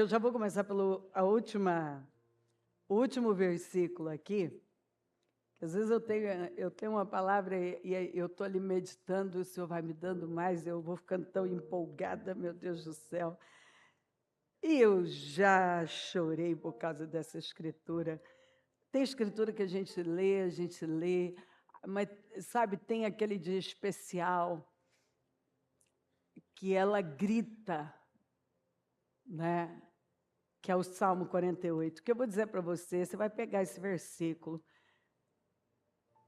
já vou começar pelo o último versículo aqui. Às vezes eu tenho uma palavra e eu estou ali meditando, o Senhor vai me dando mais, eu vou ficando tão empolgada, meu Deus do céu. E eu já chorei por causa dessa escritura. Tem escritura que a gente lê, mas, sabe, tem aquele dia especial que ela grita, né? Que é o Salmo 48. O que eu vou dizer para você, você vai pegar esse versículo,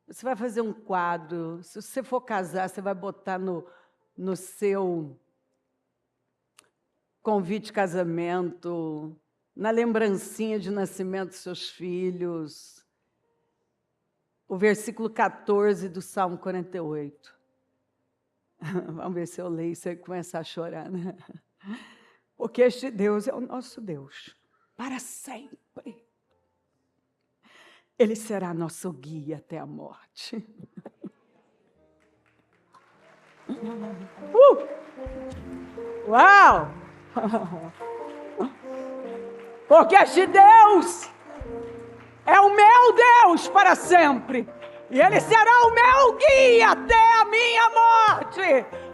você vai fazer um quadro, se você for casar, você vai botar no seu convite de casamento, na lembrancinha de nascimento dos seus filhos, o versículo 14 do Salmo 48. Vamos ver se eu leio e você começar a chorar, né? Porque este Deus é o nosso Deus, para sempre. Ele será nosso guia até a morte. Uau! Porque este Deus é o meu Deus para sempre. E Ele será o meu guia até a minha morte,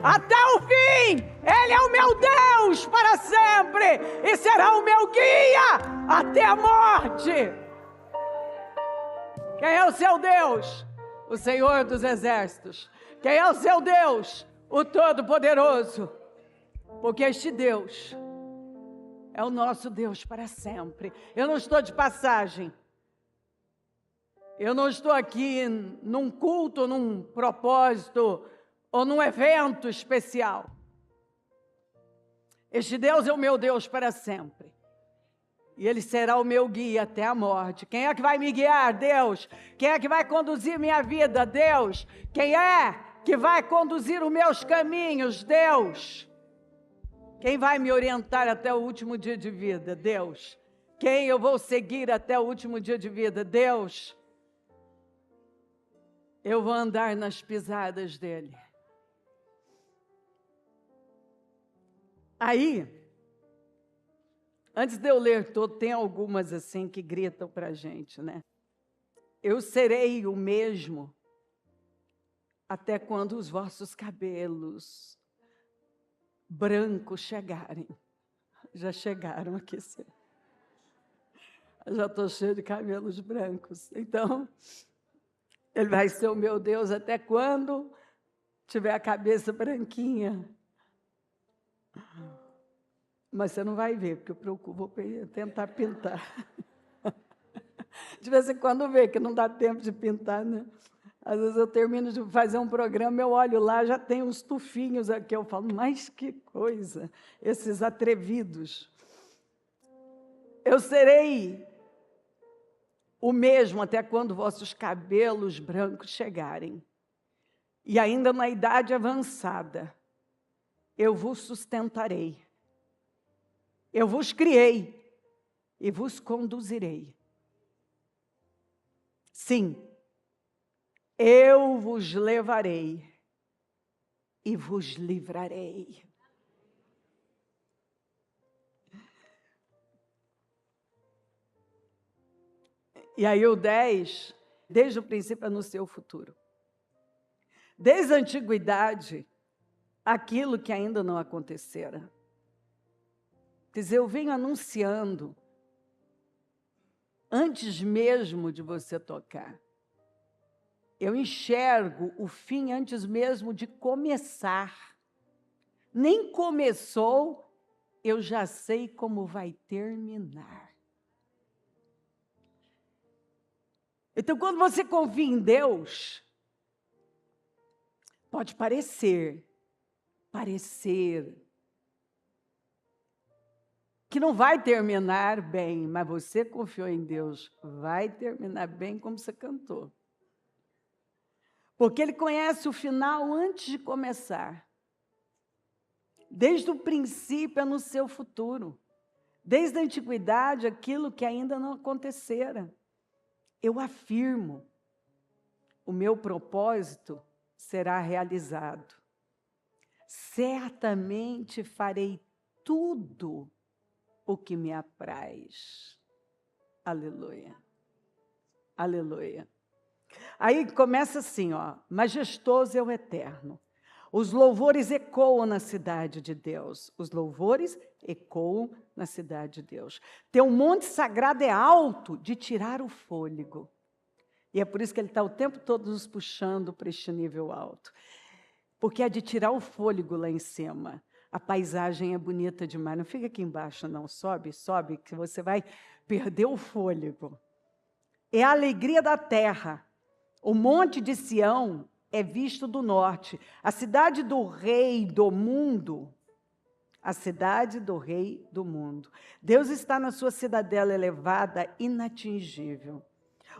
até o fim. Ele é o meu Deus para sempre e será o meu guia até a morte. Quem é o seu Deus? O Senhor dos Exércitos. Quem é o seu Deus? O Todo-Poderoso. Porque este Deus é o nosso Deus para sempre. Eu não estou de passagem. Eu não estou aqui num culto, num propósito ou num evento especial. Este Deus é o meu Deus para sempre. E Ele será o meu guia até a morte. Quem é que vai me guiar? Deus. Quem é que vai conduzir minha vida? Deus. Quem é que vai conduzir os meus caminhos? Deus. Quem vai me orientar até o último dia de vida? Deus. Quem eu vou seguir até o último dia de vida? Deus. Eu vou andar nas pisadas dele. Aí, antes de eu ler todo, tem algumas assim que gritam para a gente, né? Eu serei o mesmo até quando os vossos cabelos brancos chegarem. Já chegaram aqui. Já estou cheia de cabelos brancos. Então, Ele vai ser o meu Deus até quando tiver a cabeça branquinha. Mas você não vai ver, porque eu vou tentar pintar. De vez em quando vê que não dá tempo de pintar, né? Às vezes eu termino de fazer um programa, eu olho lá, já tem uns tufinhos aqui, eu falo, mas que coisa, esses atrevidos. Eu serei o mesmo até quando vossos cabelos brancos chegarem. E ainda na idade avançada, eu vos sustentarei. Eu vos criei e vos conduzirei. Sim, eu vos levarei e vos livrarei. E aí o 10, desde o princípio anunciou o futuro. Desde a antiguidade, aquilo que ainda não acontecera. Quer dizer, eu venho anunciando antes mesmo de você tocar. Eu enxergo o fim antes mesmo de começar. Nem começou, eu já sei como vai terminar. Então, quando você confia em Deus, pode parecer que não vai terminar bem, mas você confiou em Deus, vai terminar bem como você cantou. Porque Ele conhece o final antes de começar. Desde o princípio é no seu futuro. Desde a antiguidade, aquilo que ainda não acontecera. Eu afirmo, o meu propósito será realizado. Certamente farei tudo o que me apraz. Aleluia. Aleluia. Aí começa assim, ó, majestoso é o Eterno. Os louvores ecoam na cidade de Deus. Os louvores ecoam na cidade de Deus. Teu monte sagrado é alto de tirar o fôlego. E é por isso que ele está o tempo todo nos puxando para este nível alto. Porque é de tirar o fôlego lá em cima. A paisagem é bonita demais. Não fica aqui embaixo, não. Sobe, sobe, que você vai perder o fôlego. É a alegria da terra. O monte de Sião é visto do norte. A cidade do rei do mundo. A cidade do rei do mundo. Deus está na sua cidadela elevada, inatingível.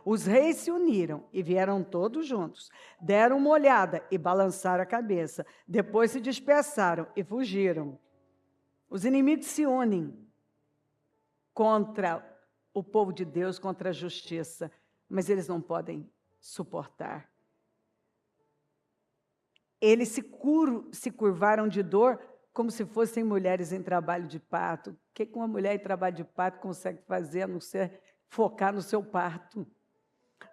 Os reis se uniram e vieram todos juntos. Deram uma olhada e balançaram a cabeça. Depois se dispersaram e fugiram. Os inimigos se unem contra o povo de Deus, contra a justiça, mas eles não podem suportar. Eles se curvaram de dor como se fossem mulheres em trabalho de parto. O que uma mulher em trabalho de parto consegue fazer, a não ser focar no seu parto?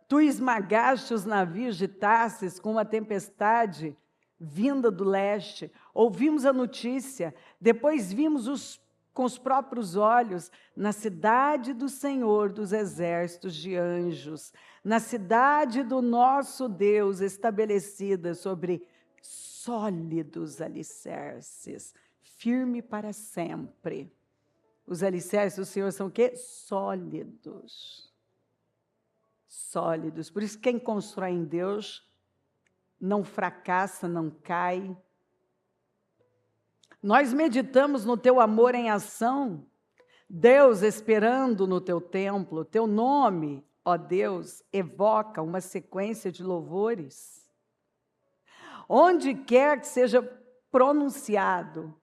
Tu esmagaste os navios de Tarsis com uma tempestade vinda do leste. Ouvimos a notícia, depois vimos com os próprios olhos, na cidade do Senhor dos exércitos de anjos, na cidade do nosso Deus, estabelecida sobre sólidos alicerces, firme para sempre. Os alicerces do Senhor são o quê? Sólidos. Sólidos. Por isso, quem constrói em Deus não fracassa, não cai. Nós meditamos no teu amor em ação, Deus esperando no teu templo, teu nome, ó Deus, evoca uma sequência de louvores. Onde quer que seja pronunciado,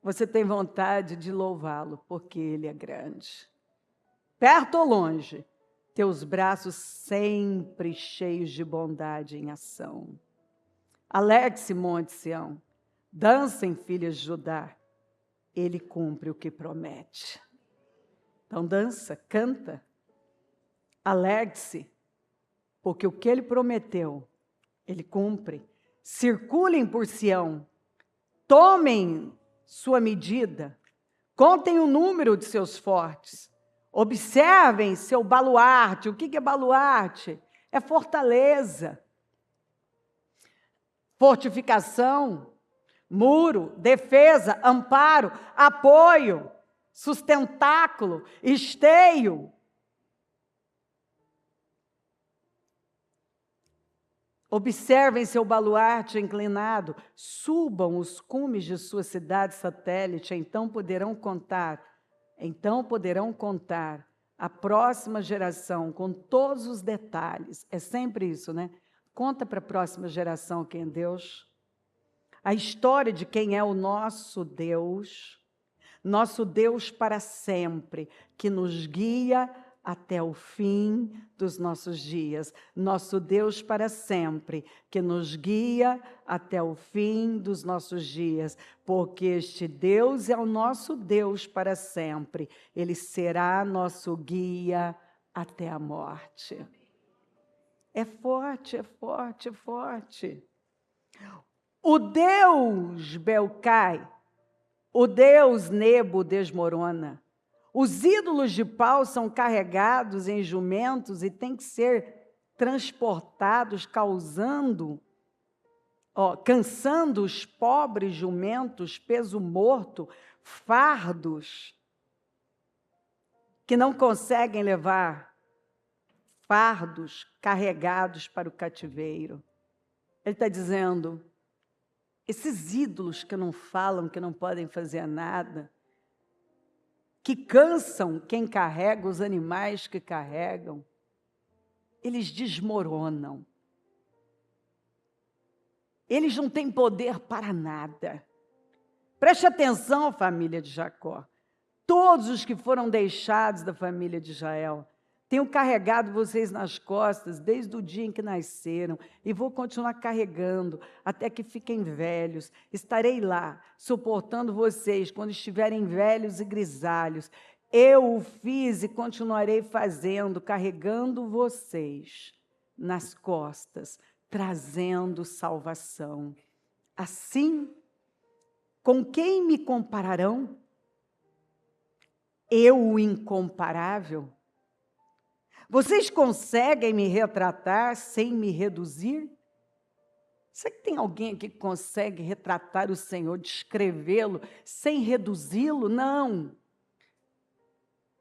você tem vontade de louvá-lo, porque Ele é grande. Perto ou longe, teus braços sempre cheios de bondade em ação. Alegre-se, monte Sião. Dancem, filhas de Judá, Ele cumpre o que promete. Então dança, canta, alegre-se, porque o que Ele prometeu, Ele cumpre. Circulem por Sião, tomem sua medida, contem o número de seus fortes, observem seu baluarte. O que é baluarte? É fortaleza, fortificação, muro, defesa, amparo, apoio, sustentáculo, esteio. Observem seu baluarte inclinado, subam os cumes de sua cidade satélite, então poderão contar a próxima geração com todos os detalhes. É sempre isso, né? Conta para a próxima geração quem é Deus. A história de quem é o nosso Deus para sempre, que nos guia até o fim dos nossos dias. Nosso Deus para sempre, que nos guia até o fim dos nossos dias, porque este Deus é o nosso Deus para sempre. Ele será nosso guia até a morte. É forte, é forte, é forte. O Deus Belcai, o Deus Nebo desmorona. Os ídolos de pau são carregados em jumentos e têm que ser transportados, cansando os pobres jumentos, peso morto, fardos que não conseguem levar, fardos carregados para o cativeiro. Ele está dizendo, esses ídolos que não falam, que não podem fazer nada, que cansam quem carrega, os animais que carregam, eles desmoronam. Eles não têm poder para nada. Preste atenção, família de Jacó. Todos os que foram deixados da família de Israel Tenho carregado vocês nas costas desde o dia em que nasceram e vou continuar carregando até que fiquem velhos. Estarei lá, suportando vocês quando estiverem velhos e grisalhos. Eu o fiz e continuarei fazendo, carregando vocês nas costas, trazendo salvação. Assim, com quem me compararão? Eu, o incomparável? Vocês conseguem me retratar sem me reduzir? Será que tem alguém aqui que consegue retratar o Senhor, descrevê-lo, sem reduzi-lo? Não.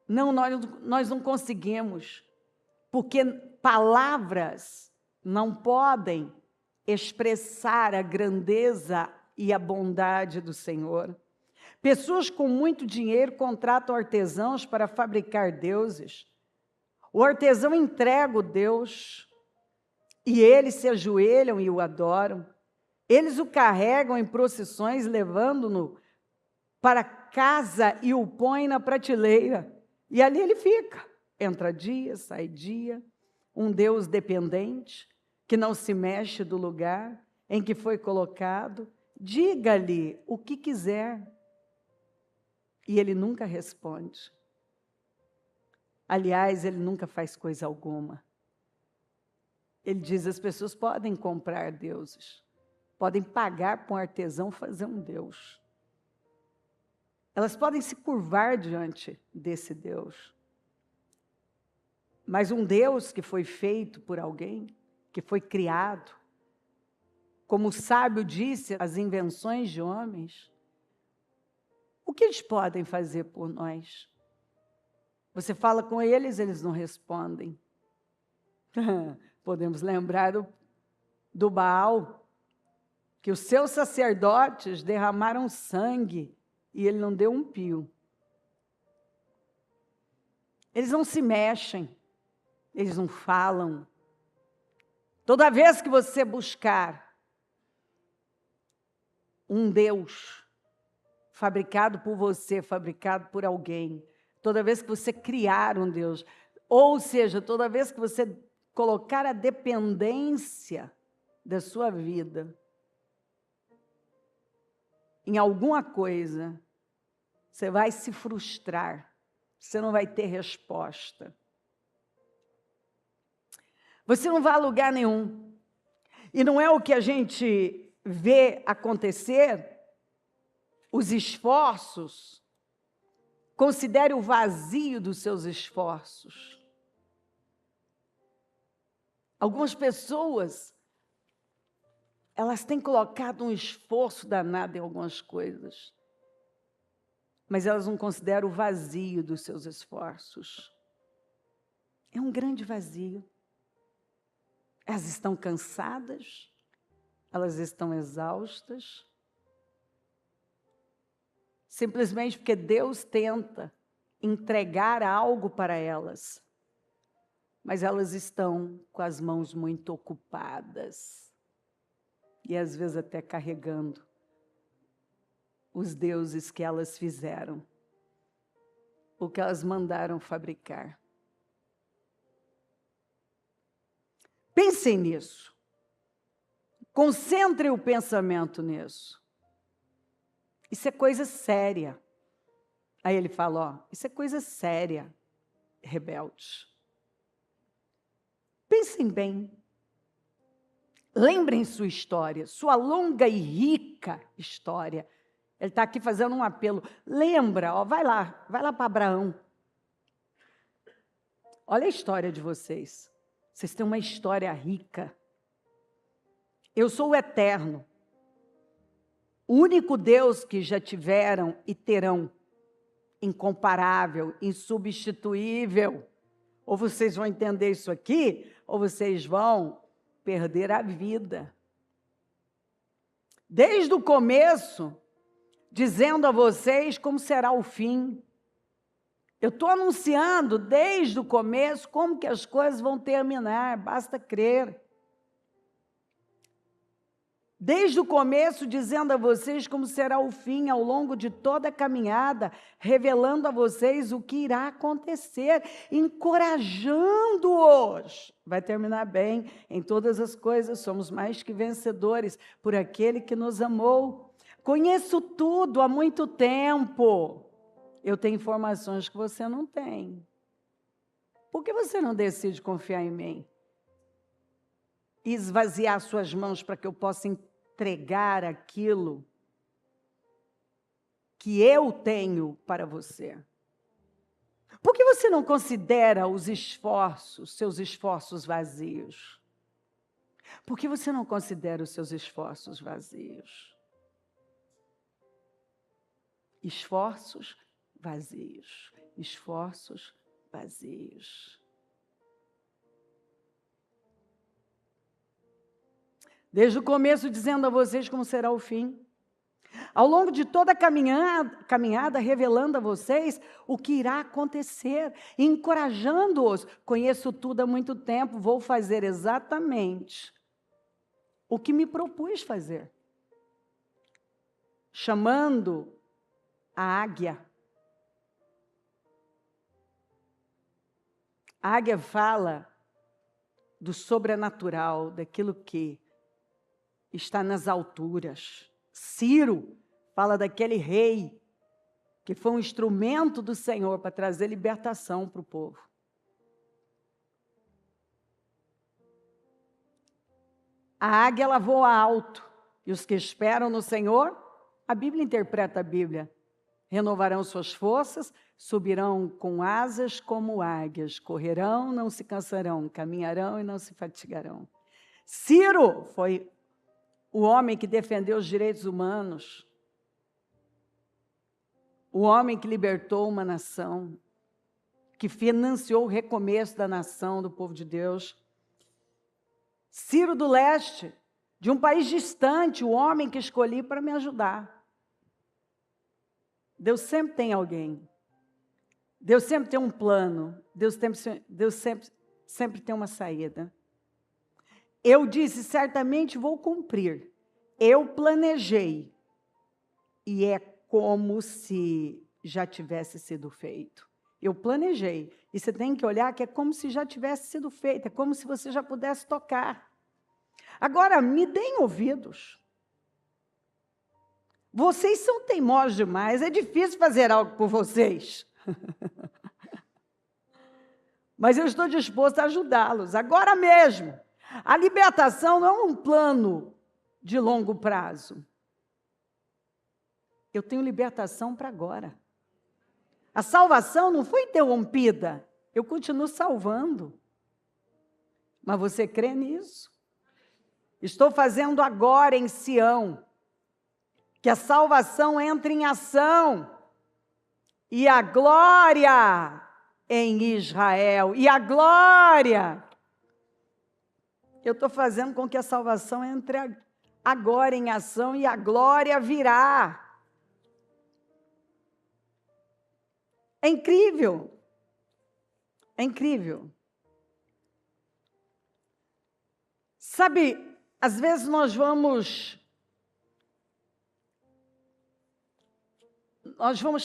Não, nós não conseguimos, porque palavras não podem expressar a grandeza e a bondade do Senhor. Pessoas com muito dinheiro contratam artesãos para fabricar deuses. O artesão entrega o Deus e eles se ajoelham e o adoram. Eles o carregam em procissões, levando-no para casa e o põem na prateleira. E ali ele fica. Entra dia, sai dia. Um Deus dependente, que não se mexe do lugar em que foi colocado. Diga-lhe o que quiser. E ele nunca responde. Aliás, ele nunca faz coisa alguma. Ele diz, as pessoas podem comprar deuses, podem pagar para um artesão fazer um Deus. Elas podem se curvar diante desse Deus. Mas um Deus que foi feito por alguém, que foi criado, como o sábio disse, as invenções de homens, o que eles podem fazer por nós? Você fala com eles, eles não respondem. Podemos lembrar do Baal, que os seus sacerdotes derramaram sangue e ele não deu um pio. Eles não se mexem, eles não falam. Toda vez que você buscar um Deus fabricado por você, fabricado por alguém, toda vez que você criar um Deus, ou seja, toda vez que você colocar a dependência da sua vida em alguma coisa, você vai se frustrar, você não vai ter resposta. Você não vai a lugar nenhum. E não é o que a gente vê acontecer, os esforços. Considere o vazio dos seus esforços. Algumas pessoas, elas têm colocado um esforço danado em algumas coisas, mas elas não consideram o vazio dos seus esforços. É um grande vazio. Elas estão cansadas, elas estão exaustas, simplesmente porque Deus tenta entregar algo para elas, mas elas estão com as mãos muito ocupadas e às vezes até carregando os deuses que elas fizeram, o que elas mandaram fabricar. Pensem nisso. Concentre o pensamento nisso. Isso é coisa séria. Aí ele fala, ó, isso é coisa séria, rebeldes. Pensem bem. Lembrem sua história, sua longa e rica história. Ele está aqui fazendo um apelo. Lembra, ó, vai lá para Abraão. Olha a história de vocês. Vocês têm uma história rica. Eu sou o eterno. O único Deus que já tiveram e terão, incomparável, insubstituível. Ou vocês vão entender isso aqui, ou vocês vão perder a vida. Desde o começo, dizendo a vocês como será o fim. Eu estou anunciando desde o começo como que as coisas vão terminar, basta crer. desde o começo, dizendo a vocês como será o fim ao longo de toda a caminhada, revelando a vocês o que irá acontecer, encorajando-os. Vai terminar bem, em todas as coisas somos mais que vencedores por aquele que nos amou. Conheço tudo há muito tempo. Eu tenho informações que você não tem. Por que você não decide confiar em mim? E esvaziar suas mãos para que eu possa entregar aquilo que eu tenho para você. Por que você não considera os esforços, seus esforços vazios? Por que você não considera os seus esforços vazios? Esforços vazios, esforços vazios. Desde o começo, dizendo a vocês como será o fim. Ao longo de toda a caminhada, revelando a vocês o que irá acontecer, encorajando-os. Conheço tudo há muito tempo, vou fazer exatamente o que me propus fazer. Chamando a águia. A águia fala do sobrenatural, daquilo que está nas alturas. Ciro fala daquele rei que foi um instrumento do Senhor para trazer libertação para o povo. A águia ela voa alto, e os que esperam no Senhor, a Bíblia interpreta a Bíblia, renovarão suas forças, subirão com asas como águias, correrão, não se cansarão, caminharão e não se fatigarão. Ciro foi o homem que defendeu os direitos humanos, o homem que libertou uma nação, que financiou o recomeço da nação, do povo de Deus. Ciro do Leste, de um país distante, o homem que escolhi para me ajudar. Deus sempre tem alguém. Deus sempre tem um plano. Deus sempre tem uma saída. Eu disse, certamente vou cumprir. Eu planejei. E é como se já tivesse sido feito. Eu planejei. E você tem que olhar que é como se já tivesse sido feito. É como se você já pudesse tocar. Agora, me deem ouvidos. Vocês são teimosos demais. É difícil fazer algo por vocês. Mas eu estou disposto a ajudá-los. Agora mesmo. A libertação não é um plano de longo prazo. Eu tenho libertação para agora. A salvação não foi interrompida. Eu continuo salvando. Mas você crê nisso? Estou fazendo agora em Sião. Que a salvação entre em ação. E a glória em Israel. E a glória. Eu estou fazendo com que a salvação entre agora em ação e a glória virá. É incrível. É incrível. Sabe, às vezes nós vamos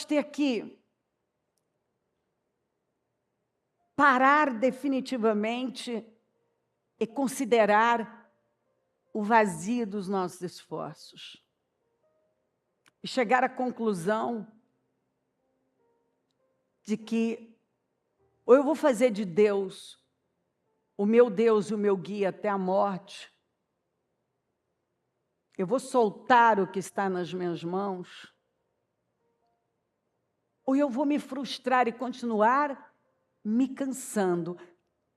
ter que parar definitivamente e considerar o vazio dos nossos esforços. E chegar à conclusão de que ou eu vou fazer de Deus o meu guia até a morte, eu vou soltar o que está nas minhas mãos, ou eu vou me frustrar e continuar me cansando.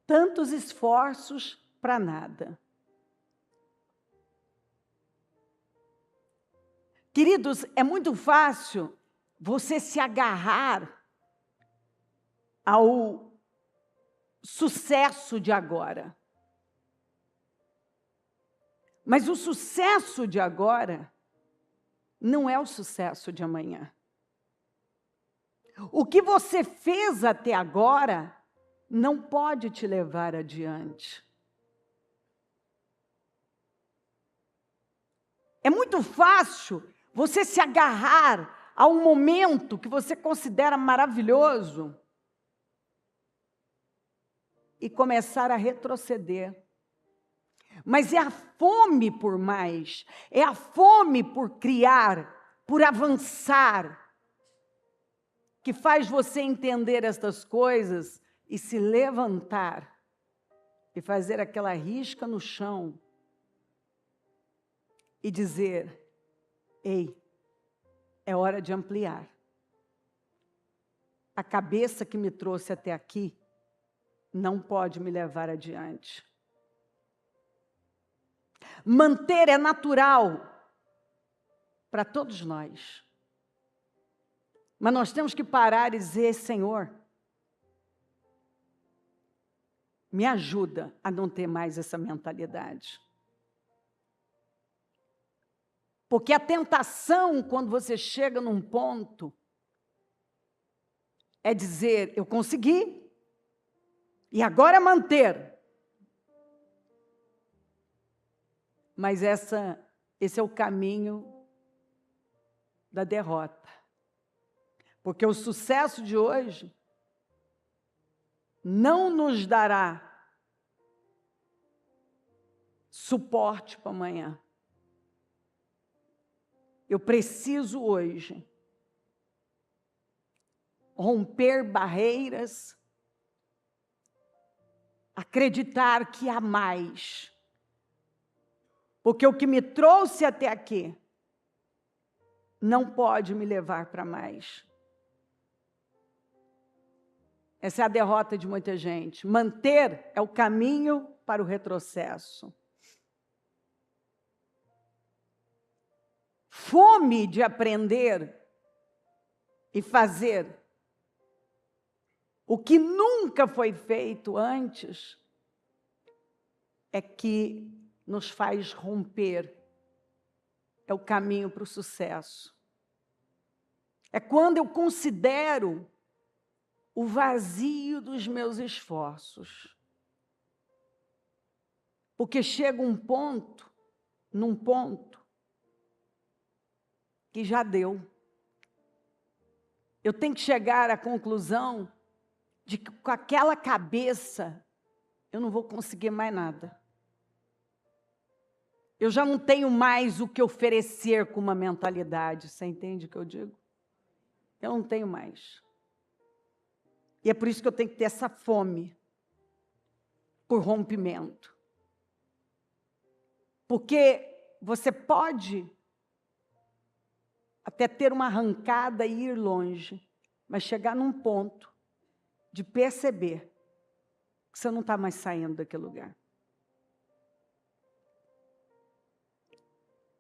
Tantos esforços para nada. Queridos, é muito fácil você se agarrar ao sucesso de agora. Mas o sucesso de agora não é o sucesso de amanhã. O que você fez até agora não pode te levar adiante. muito fácil você se agarrar a um momento que você considera maravilhoso e começar a retroceder. Mas é a fome por mais, é a fome por criar, por avançar, que faz você entender estas coisas e se levantar e fazer aquela risca no chão e dizer: ei, é hora de ampliar. A cabeça que me trouxe até aqui não pode me levar adiante. Manter é natural para todos nós. Mas nós temos que parar e dizer: Senhor, me ajuda a não ter mais essa mentalidade. Porque a tentação, quando você chega num ponto, é dizer: eu consegui, e agora manter. Mas esse é o caminho da derrota. Porque o sucesso de hoje não nos dará suporte para amanhã. Eu preciso hoje romper barreiras, acreditar que há mais. Porque o que me trouxe até aqui não pode me levar para mais. Essa é a derrota de muita gente. Manter é o caminho para o retrocesso. Fome de aprender e fazer o que nunca foi feito antes é que nos faz romper. É o caminho para o sucesso. É quando eu considero o vazio dos meus esforços. Porque chega num ponto, que já deu. Eu tenho que chegar à conclusão de que com aquela cabeça eu não vou conseguir mais nada. Eu já não tenho mais o que oferecer com uma mentalidade. Você entende o que eu digo? Eu não tenho mais. E é por isso que eu tenho que ter essa fome por rompimento. Porque você pode até ter uma arrancada e ir longe, mas chegar num ponto de perceber que você não está mais saindo daquele lugar.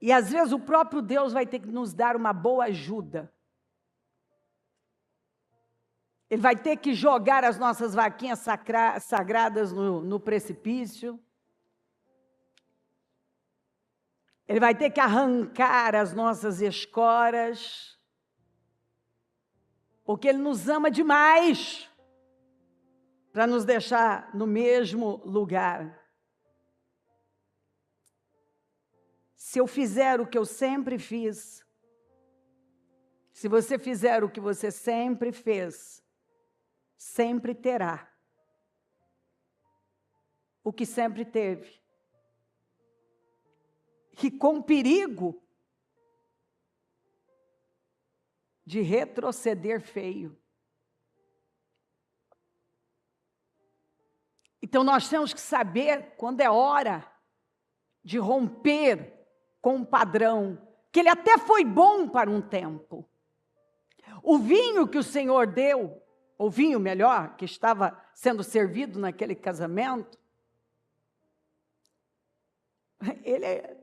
E às vezes o próprio Deus vai ter que nos dar uma boa ajuda. Ele vai ter que jogar as nossas vaquinhas sagradas no precipício. Ele vai ter que arrancar as nossas escoras. Porque Ele nos ama demais para nos deixar no mesmo lugar. Se eu fizer o que eu sempre fiz, se você fizer o que você sempre fez, sempre terá o que sempre teve. E com perigo de retroceder feio. Então nós temos que saber quando é hora de romper com um padrão, que ele até foi bom para um tempo. O vinho que o Senhor deu, o vinho melhor, que estava sendo servido naquele casamento, ele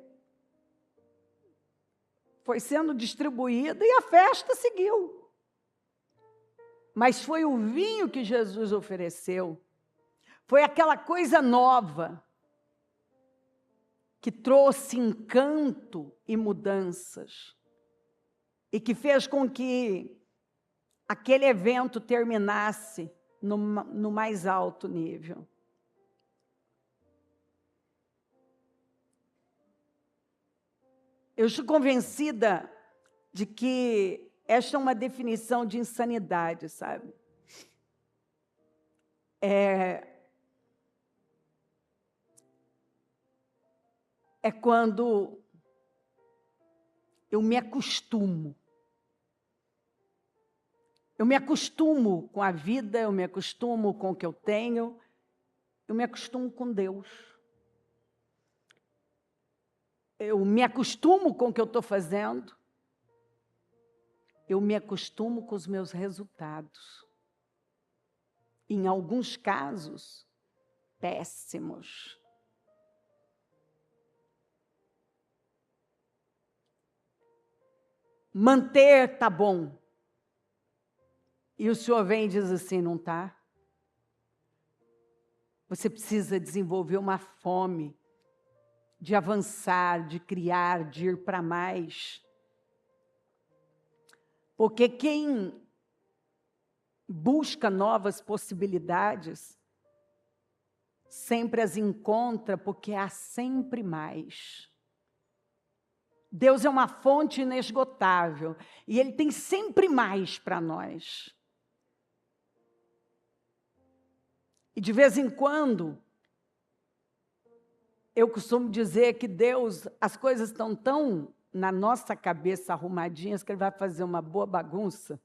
foi sendo distribuído e a festa seguiu. Mas foi o vinho que Jesus ofereceu, foi aquela coisa nova, que trouxe encanto e mudanças, e que fez com que aquele evento terminasse no mais alto nível. Eu estou convencida de que esta é uma definição de insanidade, sabe? É quando eu me acostumo. Eu me acostumo com a vida, eu me acostumo com o que eu tenho, eu me acostumo com Deus. Eu me acostumo com o que eu estou fazendo, eu me acostumo com os meus resultados. Em alguns casos, péssimos. Manter tá bom. E o Senhor vem e diz assim, não tá? Você precisa desenvolver uma fome de avançar, de criar, de ir para mais. Porque quem busca novas possibilidades, sempre as encontra, porque há sempre mais. Deus é uma fonte inesgotável, e Ele tem sempre mais para nós. E de vez em quando, eu costumo dizer que Deus, as coisas estão tão na nossa cabeça arrumadinhas, que Ele vai fazer uma boa bagunça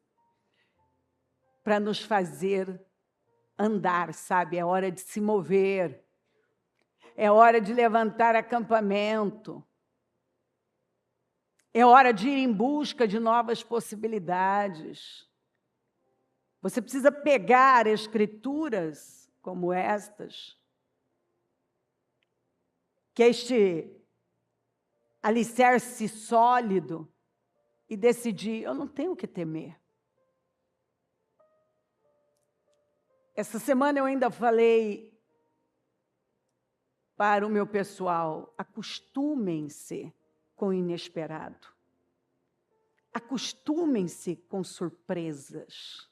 para nos fazer andar, sabe? É hora de se mover, é hora de levantar acampamento, é hora de ir em busca de novas possibilidades. Você precisa pegar escrituras como estas, que é este alicerce sólido, e decidir, eu não tenho o que temer. Essa semana eu ainda falei para o meu pessoal, acostumem-se com o inesperado. Acostumem-se com surpresas.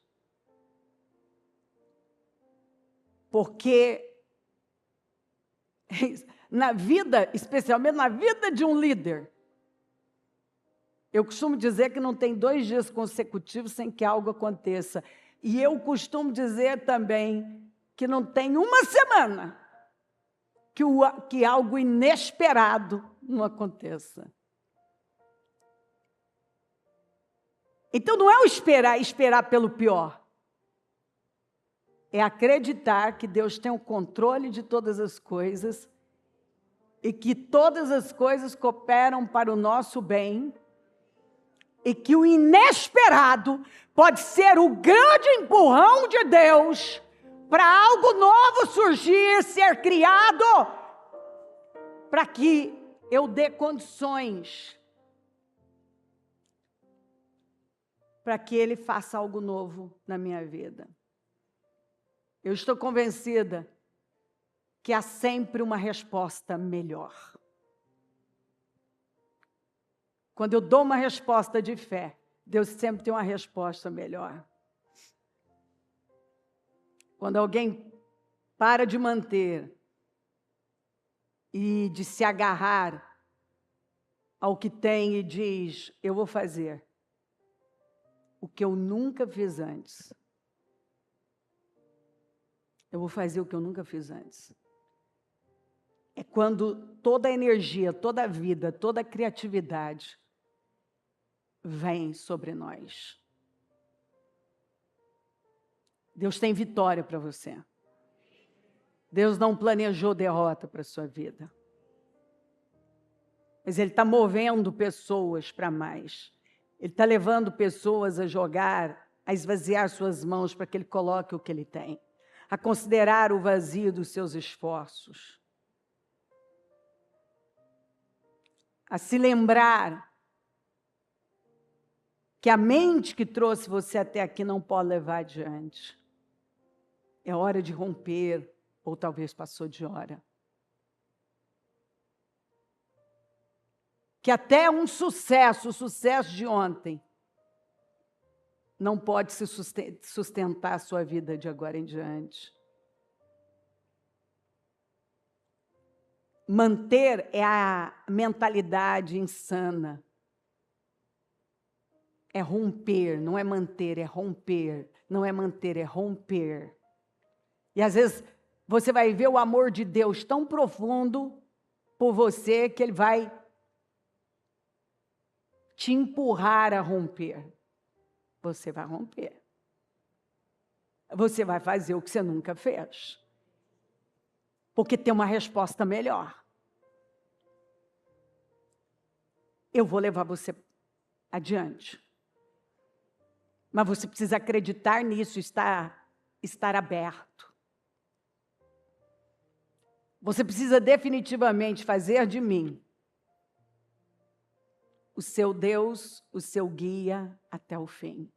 Porque na vida, especialmente na vida de um líder, eu costumo dizer que não tem 2 dias consecutivos sem que algo aconteça. E eu costumo dizer também que não tem uma semana que algo inesperado não aconteça. Então não é o esperar pelo pior. É acreditar que Deus tem o controle de todas as coisas e que todas as coisas cooperam para o nosso bem e que o inesperado pode ser o grande empurrão de Deus para algo novo surgir, ser criado, para que eu dê condições para que Ele faça algo novo na minha vida. Eu estou convencida que há sempre uma resposta melhor. Quando eu dou uma resposta de fé, Deus sempre tem uma resposta melhor. Quando alguém para de manter e de se agarrar ao que tem e diz, eu vou fazer o que eu nunca fiz antes. Eu vou fazer o que eu nunca fiz antes. É quando toda a energia, toda a vida, toda a criatividade vem sobre nós. Deus tem vitória para você. Deus não planejou derrota para a sua vida. Mas Ele está movendo pessoas para mais. Ele está levando pessoas a jogar, a esvaziar suas mãos para que Ele coloque o que Ele tem. A considerar o vazio dos seus esforços. A se lembrar que a mente que trouxe você até aqui não pode levar adiante. É hora de romper, ou talvez passou de hora. Que até um sucesso, o sucesso de ontem, não pode se sustentar a sua vida de agora em diante. Manter é a mentalidade insana. É romper, não é manter, é romper. Não é manter, é romper. E às vezes você vai ver o amor de Deus tão profundo por você que Ele vai te empurrar a romper. Você vai romper. Você vai fazer o que você nunca fez. Porque tem uma resposta melhor. Eu vou levar você adiante. Mas você precisa acreditar nisso, estar aberto. Você precisa definitivamente fazer de mim o seu Deus, o seu guia até o fim.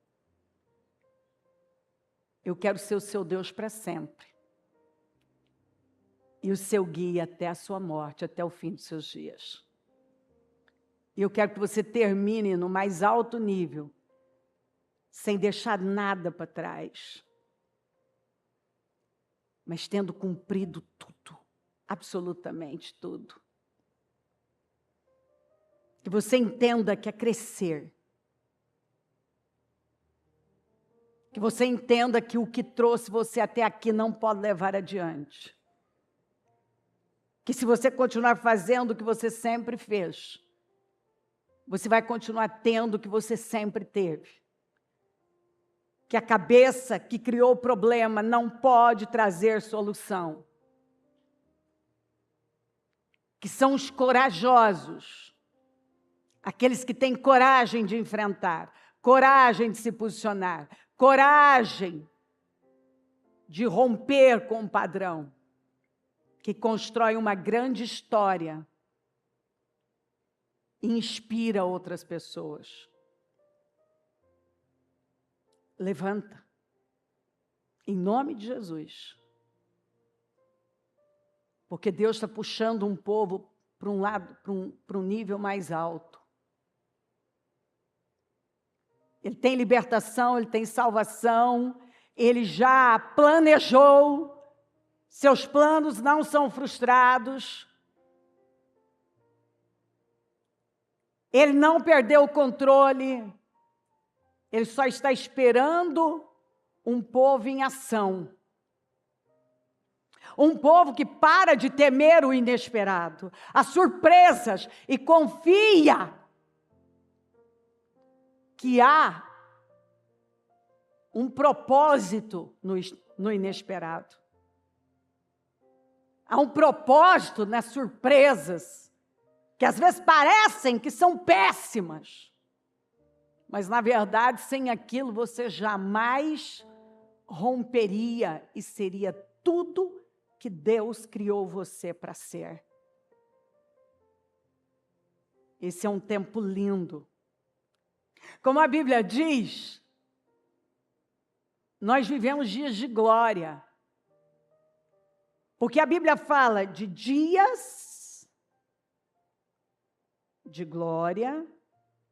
Eu quero ser o seu Deus para sempre. E o seu guia até a sua morte, até o fim dos seus dias. E eu quero que você termine no mais alto nível, sem deixar nada para trás, mas tendo cumprido tudo, absolutamente tudo. Que você entenda que é crescer. Que você entenda que o que trouxe você até aqui não pode levar adiante. Que se você continuar fazendo o que você sempre fez, você vai continuar tendo o que você sempre teve. Que a cabeça que criou o problema não pode trazer solução. Que são os corajosos, aqueles que têm coragem de enfrentar, coragem de se posicionar, coragem de romper com o padrão, que constrói uma grande história e inspira outras pessoas. Levanta, em nome de Jesus. Porque Deus está puxando um povo para um lado, para um nível mais alto. Ele tem libertação, ele tem salvação, ele já planejou, seus planos não são frustrados. Ele não perdeu o controle, ele só está esperando um povo em ação. Um povo que para de temer o inesperado, as surpresas, e confia que há um propósito no inesperado. Há um propósito nas surpresas, que às vezes parecem que são péssimas, mas na verdade, sem aquilo, você jamais romperia e seria tudo que Deus criou você para ser. Esse é um tempo lindo. Como a Bíblia diz, nós vivemos dias de glória. Porque a Bíblia fala de dias de glória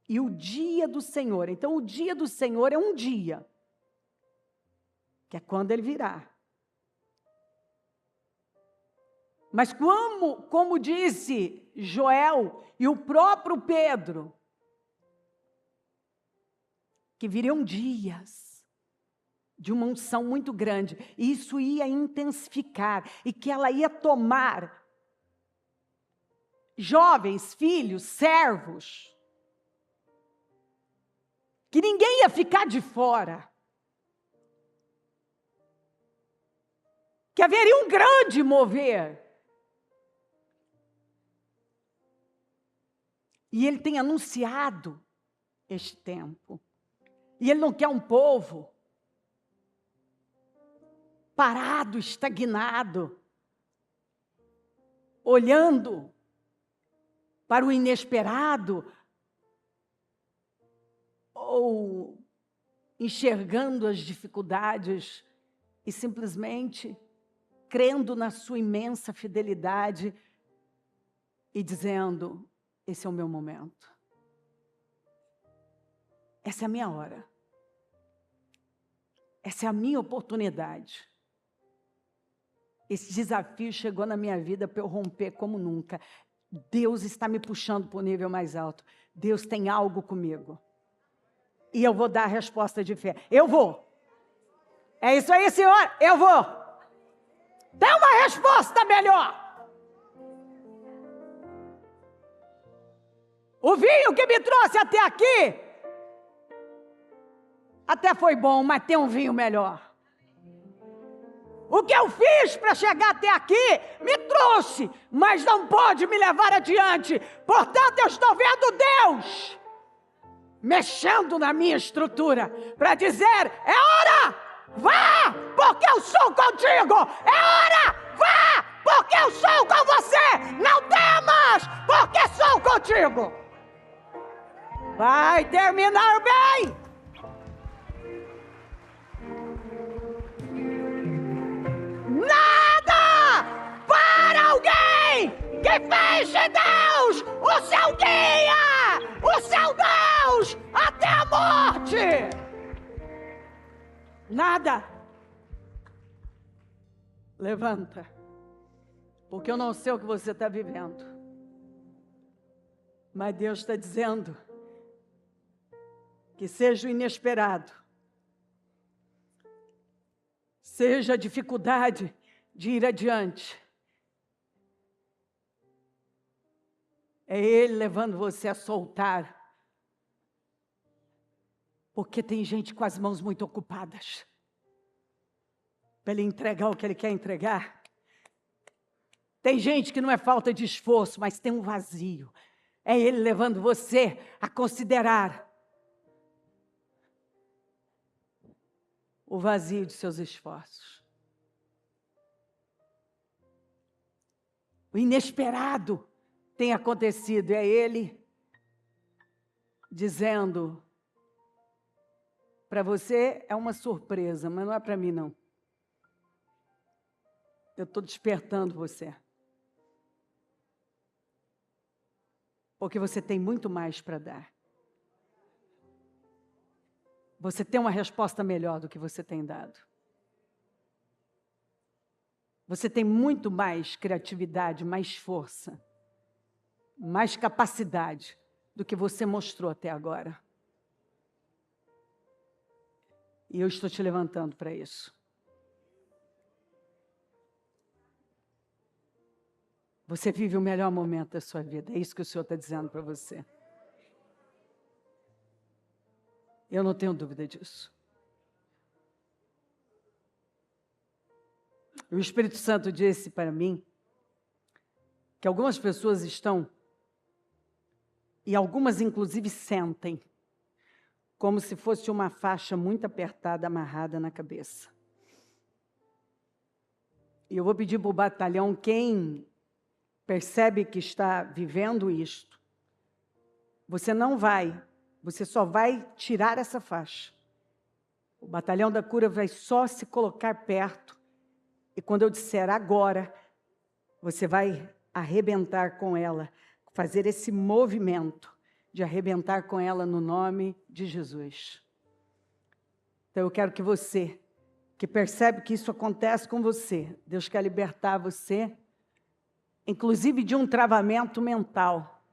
e o dia do Senhor. Então, o dia do Senhor é um dia, que é quando Ele virá. Mas como disse Joel e o próprio Pedro, que viriam dias de uma unção muito grande, e isso ia intensificar, e que ela ia tomar jovens, filhos, servos, que ninguém ia ficar de fora, que haveria um grande mover. E Ele tem anunciado este tempo. E Ele não quer um povo parado, estagnado, olhando para o inesperado, ou enxergando as dificuldades e simplesmente crendo na sua imensa fidelidade e dizendo: esse é o meu momento. Essa é a minha hora. Essa é a minha oportunidade. Esse desafio chegou na minha vida para eu romper como nunca. Deus está me puxando para o nível mais alto. Deus tem algo comigo. E eu vou dar a resposta de fé. Eu vou. É isso aí, Senhor. Eu vou. Tem uma resposta melhor. O vinho que me trouxe até aqui, até foi bom, mas tem um vinho melhor. O que eu fiz para chegar até aqui, me trouxe, mas não pode me levar adiante. Portanto, eu estou vendo Deus mexendo na minha estrutura, para dizer, é hora, vá, porque eu sou contigo. É hora, vá, porque eu sou com você. Não temas, porque sou contigo. Vai terminar bem. Nada para alguém que fez de Deus o seu guia, o seu Deus até a morte. Nada. Levanta, porque eu não sei o que você está vivendo, mas Deus está dizendo que seja o inesperado, seja a dificuldade de ir adiante, é Ele levando você a soltar, porque tem gente com as mãos muito ocupadas, para Ele entregar o que Ele quer entregar. Tem gente que não é falta de esforço, mas tem um vazio, é Ele levando você a considerar o vazio de seus esforços. O inesperado tem acontecido, é Ele dizendo, para você é uma surpresa, mas não é para mim não. Eu estou despertando você. Porque você tem muito mais para dar. Você tem uma resposta melhor do que você tem dado. Você tem muito mais criatividade, mais força, mais capacidade do que você mostrou até agora. E eu estou te levantando para isso. Você vive o melhor momento da sua vida. É isso que o Senhor está dizendo para você. Eu não tenho dúvida disso. O Espírito Santo disse para mim que algumas pessoas estão, e algumas inclusive sentem, como se fosse uma faixa muito apertada, amarrada na cabeça. E eu vou pedir para o batalhão, quem percebe que está vivendo isto, você só vai tirar essa faixa. O batalhão da cura vai só se colocar perto, e quando eu disser agora, você vai arrebentar com ela, fazer esse movimento de arrebentar com ela no nome de Jesus. Então eu quero que você, que percebe que isso acontece com você, Deus quer libertar você, inclusive de um travamento mental,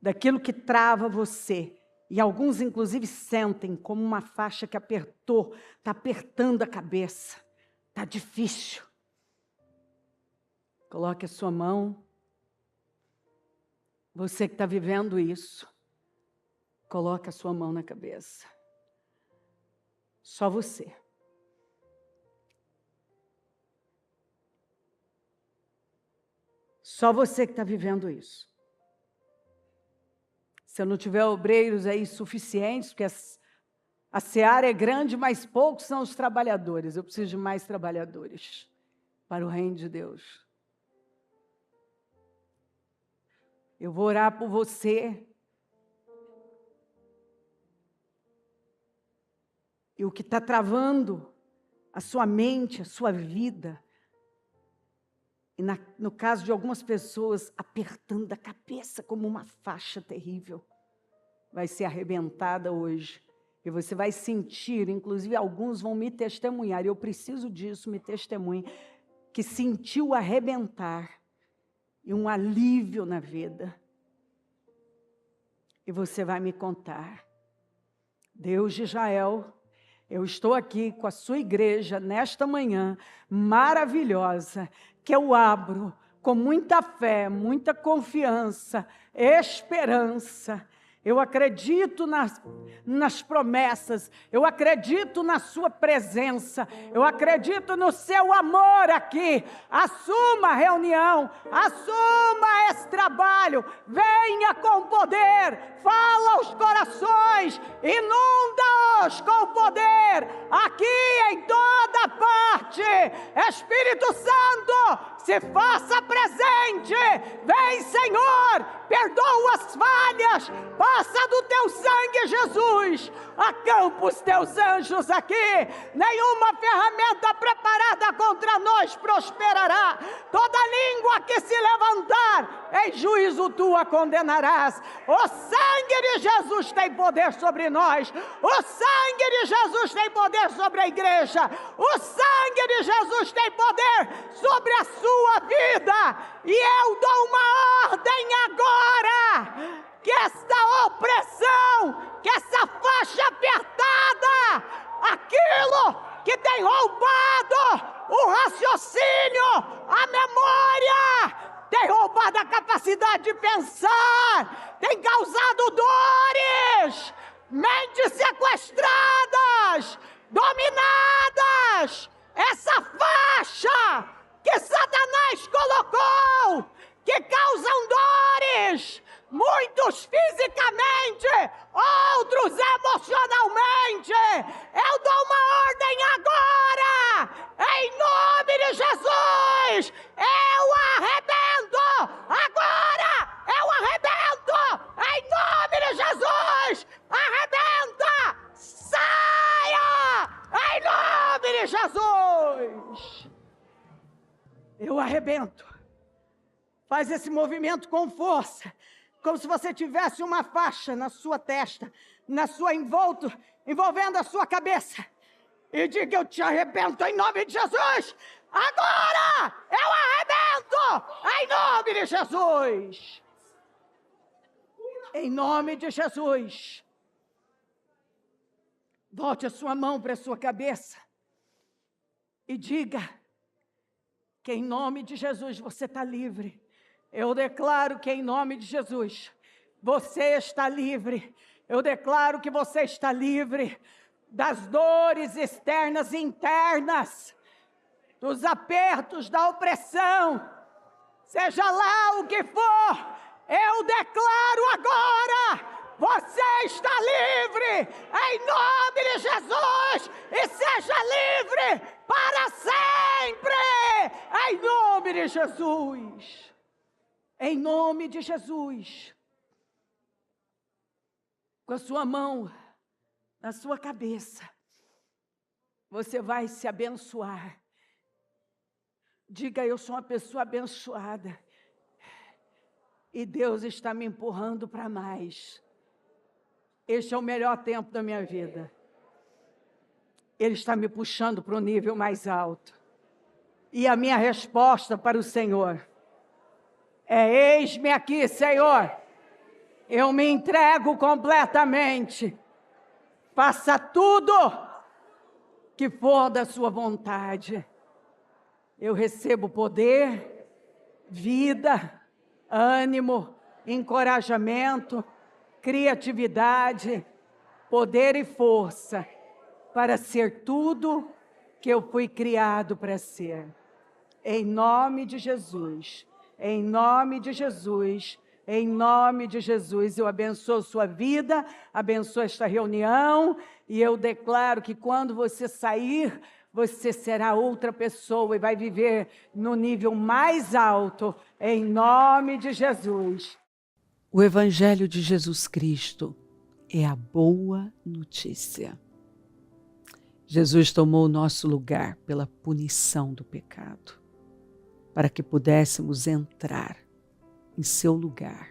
daquilo que trava você. E alguns, inclusive, sentem como uma faixa que apertou, está apertando a cabeça, está difícil. Coloque a sua mão. Você que está vivendo isso, coloque a sua mão na cabeça. Só você. Só você que está vivendo isso. Se eu não tiver obreiros aí suficientes, porque a seara é grande, mas poucos são os trabalhadores. Eu preciso de mais trabalhadores para o reino de Deus. Eu vou orar por você. E o que está travando a sua mente, a sua vida, e no caso de algumas pessoas, apertando a cabeça como uma faixa terrível, vai ser arrebentada hoje. E você vai sentir, inclusive alguns vão me testemunhar, e eu preciso disso, me testemunhe, que sentiu arrebentar e um alívio na vida. E você vai me contar. Deus de Israel, eu estou aqui com a sua igreja nesta manhã maravilhosa, que eu abro com muita fé, muita confiança, esperança. Eu acredito nas promessas, eu acredito na sua presença, eu acredito no seu amor aqui. Assuma a reunião, assuma esse trabalho, venha com poder, fala aos corações, inunda-os com poder, aqui em toda parte. Espírito Santo, se faça presente, vem Senhor, perdoa as falhas, passa do teu sangue, Jesus, acampa os teus anjos aqui, nenhuma ferramenta preparada contra nós prosperará, toda língua que se levantar, em juízo tu a condenarás. O sangue de Jesus tem poder sobre nós, o sangue de Jesus tem poder sobre a igreja, o sangue de Jesus tem poder sobre a sua vida, e eu dou uma ordem agora, que esta opressão, que essa faixa apertada, aquilo que tem roubado o raciocínio, a memória, tem roubado a capacidade de pensar, tem causado dores, mentes sequestradas, dominadas, essa faixa que Satanás colocou, que causam dores, muitos fisicamente, outros emocionalmente. Eu dou uma ordem agora, em nome de Jesus, eu arrebento, agora eu arrebento, em nome de Jesus, arrebenta, saia, em nome de Jesus. Eu arrebento. Faz esse movimento com força, como se você tivesse uma faixa na sua testa, envolvendo a sua cabeça. E diga: eu te arrebento em nome de Jesus. Agora eu arrebento em nome de Jesus. Em nome de Jesus. Volte a sua mão para a sua cabeça e diga que em nome de Jesus você está livre. Eu declaro que em nome de Jesus você está livre. Eu declaro que você está livre das dores externas e internas, dos apertos, da opressão, seja lá o que for. Eu declaro agora, você está livre em nome de Jesus, e seja livre para sempre em nome de Jesus. Em nome de Jesus. Com a sua mão na sua cabeça, você vai se abençoar. Diga: eu sou uma pessoa abençoada, e Deus está me empurrando para mais. Este é o melhor tempo da minha vida. Ele está me puxando para um nível mais alto. E a minha resposta para o Senhor é: eis-me aqui, Senhor. Eu me entrego completamente. Faça tudo que for da sua vontade. Eu recebo poder, vida, ânimo, encorajamento, criatividade, poder e força para ser tudo que eu fui criado para ser. Em nome de Jesus, em nome de Jesus, em nome de Jesus, eu abençoo sua vida, abençoo esta reunião, e eu declaro que quando você sair, você será outra pessoa e vai viver no nível mais alto, em nome de Jesus. O Evangelho de Jesus Cristo é a boa notícia. Jesus tomou o nosso lugar pela punição do pecado, para que pudéssemos entrar em seu lugar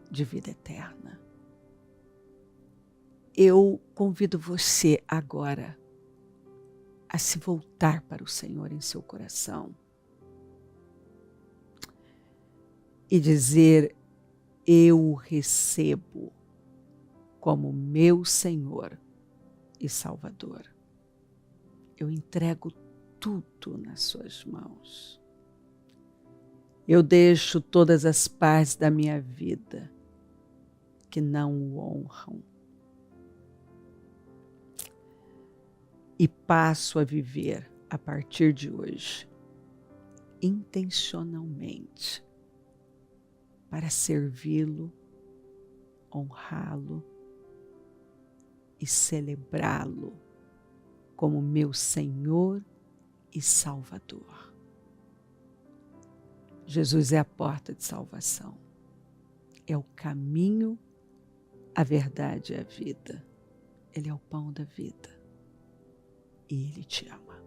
de vida eterna. eu convido você agora a se voltar para o Senhor em seu coração e dizer: eu o recebo como meu Senhor e Salvador. Eu entrego tudo nas suas mãos. Eu deixo todas as partes da minha vida que não o honram e passo a viver a partir de hoje intencionalmente para servi-lo, honrá-lo e celebrá-lo como meu Senhor e Salvador. Jesus é a porta de salvação, é o caminho, a verdade e a vida. Ele é o pão da vida e Ele te ama.